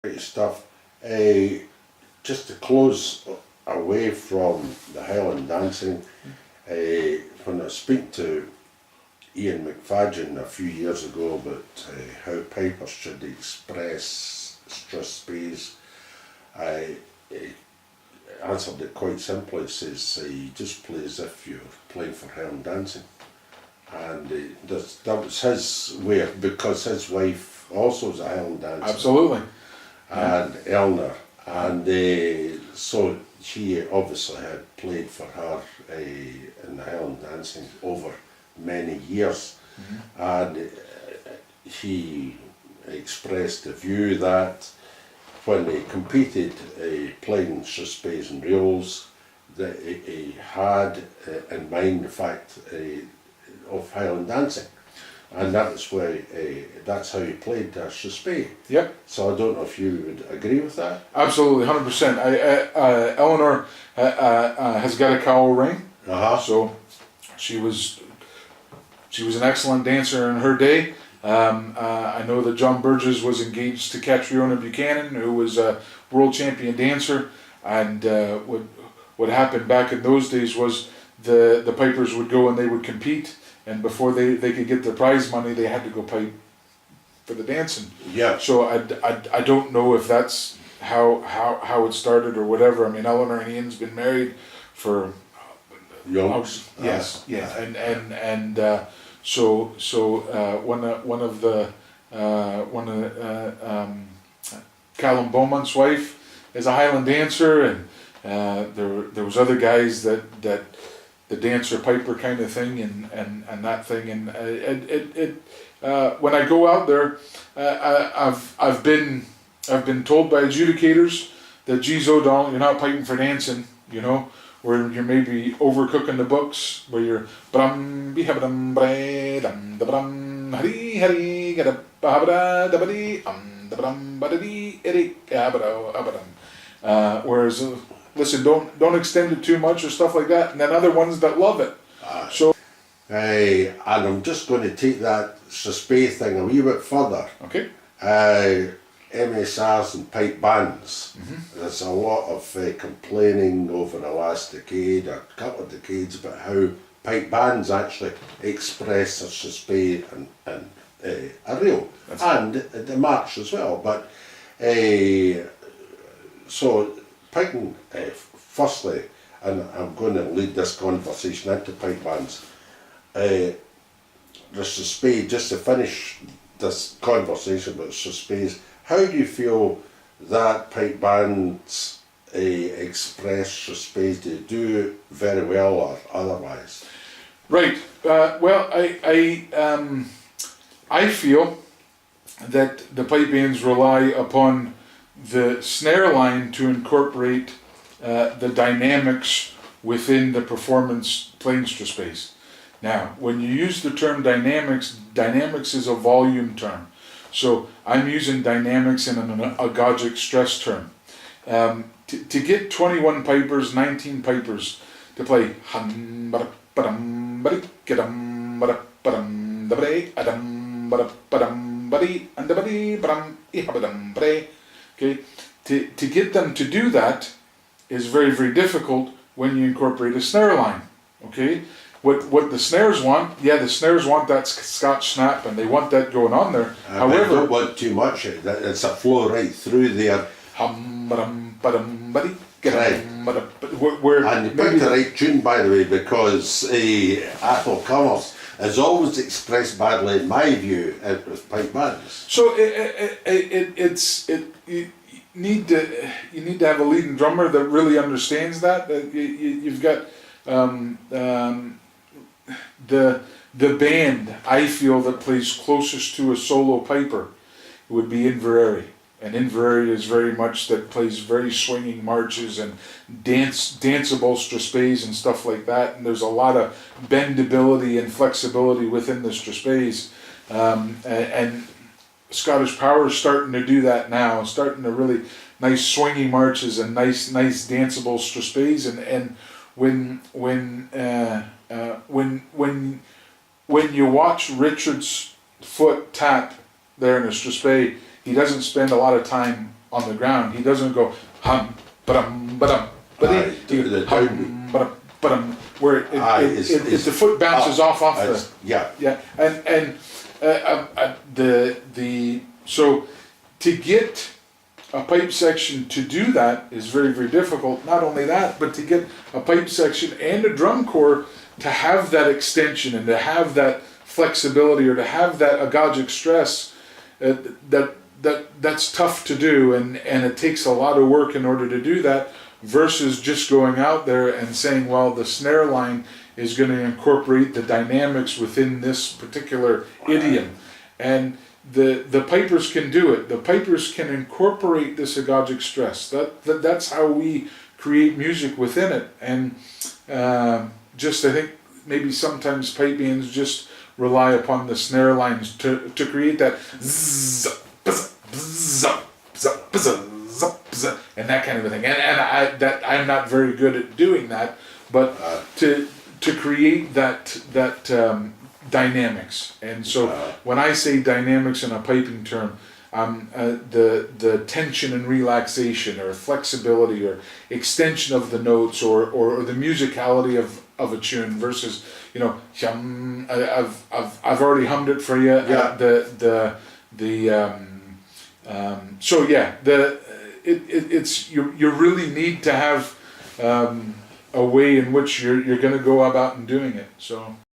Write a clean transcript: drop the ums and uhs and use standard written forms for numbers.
Great stuff. Just to close away from the Highland dancing, when I speak to Ian McFadden a few years ago about how pipers should express Strathspeys, I answered it quite simply. It says you just play as if you're playing for Highland dancing, and that was his way because his wife also was a Highland dancer. Absolutely. And Eleanor, and so she obviously had played for her in the Highland dancing over many years, and he expressed the view that when they competed playing Strathspeys and reels, that he had in mind the fact of Highland dancing. And that's why that's how he played Strathspey. Yep. So I don't know if you would agree with that. Absolutely, 100%. Eleanor has got a cowl ring, so she was an excellent dancer in her day. I know that John Burgess was engaged to Catriona Buchanan, who was a world champion dancer. And what happened back in those days was the pipers would go and they would compete. And before they could get the prize money, they had to go pipe for the dancing. Yeah. So I don't know if that's how it started or whatever. I mean, Eleanor and Ian's been married for Yonks. yes, so one of Callum Beaumont's wife is a Highland dancer, and there was other guys that the dancer piper kind of thing and that thing, and when I go out there, I've been told by adjudicators that, geez, O'Donnell, you're not piping for dancing, you know, where you're maybe overcooking the books, where you're whereas listen, don't extend it too much or stuff like that, and then other ones that love it. So and I'm just going to take that Strathspey thing a wee bit further. okay. MSRs and pipe bands. There's a lot of complaining over the last decade, or a couple of decades, about how pipe bands actually express a Strathspey and a reel, and the march as well. But so piping, firstly, and I'm going to lead this conversation into pipe bands. The Strathspey, just to finish this conversation about Strathspeys, how do you feel that pipe bands express Strathspeys? Do they do very well or otherwise? Right. Well, I feel that the pipe bands rely upon the snare line to incorporate the dynamics within the performance playing Strathspeys. Now, when you use the term dynamics is a volume term. So I'm using dynamics in an agogic stress term. To get 21 pipers, 19 pipers to play okay, to get them to do that is very, very difficult when you incorporate a snare line. Okay, what the snares want, the snares want that Scotch snap, and they want that going on there. However, they don't want too much. It's a flow right through there. And you picked the right tune, by the way, because Athol Connors is always expressed badly, in my view, with pipe bands. So you need to have a leading drummer that really understands that. You've got the band, I feel, that plays closest to a solo piper would be Inverary. And Inverary is very much that plays very swinging marches and danceable Strathspeys and stuff like that. And there's a lot of bendability and flexibility within the Strathspeys. And Scottish Power is starting to do that now, starting to really nice swinging marches and nice danceable Strathspeys. And when you watch Richard's foot tap there in a Strathspey, he doesn't spend a lot of time on the ground. He doesn't go hum, ba-dum, ba-dum, Aye, he the hum, down- ba-dum, ba-dum, where the foot bounces off the. Yeah. Yeah, and so to get a pipe section to do that is very, very difficult. Not only that, but to get a pipe section and a drum corps to have that extension and to have that flexibility or to have that agogic stress, that's tough to do, and it takes a lot of work in order to do that, versus just going out there and saying, well, the snare line is going to incorporate the dynamics within this particular idiom. And the pipers can do it. The pipers can incorporate this agogic stress. That's how we create music within it. And just, I think maybe sometimes pipe bands just rely upon the snare lines to create that zzz, bzz, bzz, bzz, bzz, bzz, and that kind of a thing. And I'm not very good at doing that, but to create that dynamics. And so when I say dynamics in a piping term, the tension and relaxation, or flexibility, or extension of the notes, or the musicality of a tune versus, I've already hummed it for you. Yeah. So yeah, it's you really need to have a way in which you're going to go about and doing it. So.